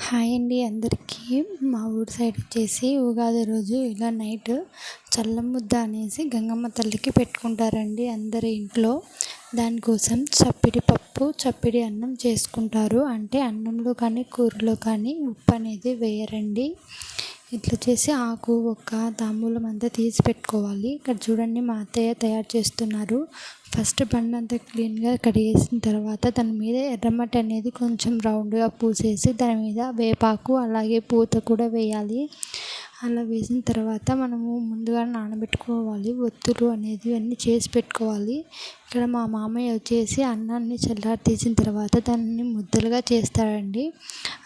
Hi అండి అందరికీ. మా ఊరి సైడ్ వచ్చేసి ఉగాది రోజు ఇలా నైట్ చల్లం ముద్ద అనేసి గంగమ్మ తల్లికి పెట్టుకుంటారండి అందరి ఇంట్లో. దానికోసం చప్పిడి పప్పు చప్పిడి అన్నం చేసుకుంటారు. అంటే అన్నంలో కానీ కూరలో కానీ ఉప్పు అనేది వేయరండి. ఇట్లా చేసి ఆకు ఒక్క తాంబూలం అంతా తీసి పెట్టుకోవాలి. ఇక్కడ చూడండి మా అత్తయ్య తయారు చేస్తున్నారు. ఫస్ట్ బండి అంతా క్లీన్గా కడిగేసిన తర్వాత దాని మీద ఎర్రమట్టి అనేది కొంచెం రౌండ్గా పూసేసి దాని మీద వేపాకు అలాగే పూత కూడా వేయాలి. అలా వేసిన తర్వాత మనము ముందుగా నానబెట్టుకోవాలి. ఒత్తులు అనేది అన్నీ చేసి పెట్టుకోవాలి. ఇక్కడ మా మామయ్య వచ్చేసి అన్నాన్ని చల్లారి తీసిన తర్వాత దాన్ని ముద్దలుగా చేస్తాడండి.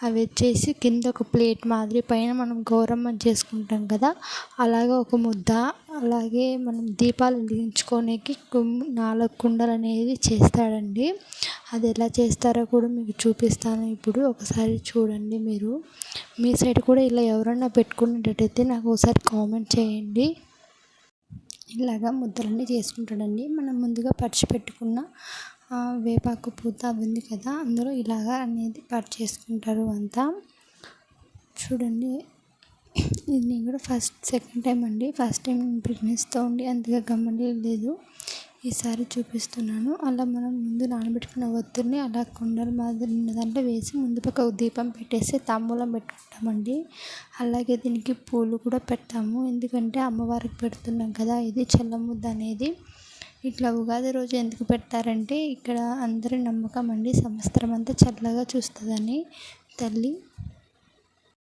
అవి వచ్చేసి కింద ఒక ప్లేట్ మాదిరి పైన మనం గౌరమ్మ చేసుకుంటాం కదా, అలాగే ఒక ముద్ద, అలాగే మనం దీపాలు వెలిగించుకోనికి 4 కుండలు అనేది చేస్తాడండి. అది ఎలా చేస్తారో కూడా మీకు చూపిస్తాను ఇప్పుడు, ఒకసారి చూడండి. మీరు మీ సైడ్ కూడా ఇలా ఎవరన్నా పెట్టుకునేటట్టయితే నాకు ఒకసారి కామెంట్ చేయండి. ఇలాగా ముద్దలన్నీ చేసుకుంటాడండి. మనం ముందుగా పరిచి పెట్టుకున్న వేపాకు పూత అవి ఉంది కదా, అందులో ఇలాగా అనేది చేసుకుంటారు అంతా. చూడండి, ఇది నేను కూడా సెకండ్ టైం అండి. ఫస్ట్ టైం ప్రెగ్నెన్సీతో ఉండి అంతగా గమనించలేదు. ఈసారి చూపిస్తున్నాను. అలా మనం ముందు నానబెట్టుకున్న ఒత్తిడిని అలా కుండల మాదిరి ఉన్న దాంట్లో వేసి ముందు పక్క దీపం పెట్టేసి తాంబూలం పెట్టుకుంటామండి. అలాగే దీనికి పూలు కూడా పెడతాము, ఎందుకంటే అమ్మవారికి పెడుతున్నాం కదా. ఇది చల్లం ముద్ద అనేది ఇట్లా ఉగాది రోజు ఎందుకు పెడతారంటే ఇక్కడ అందరి నమ్మకం అండి, సంవత్సరం అంతా చల్లగా చూస్తుందని తల్లి.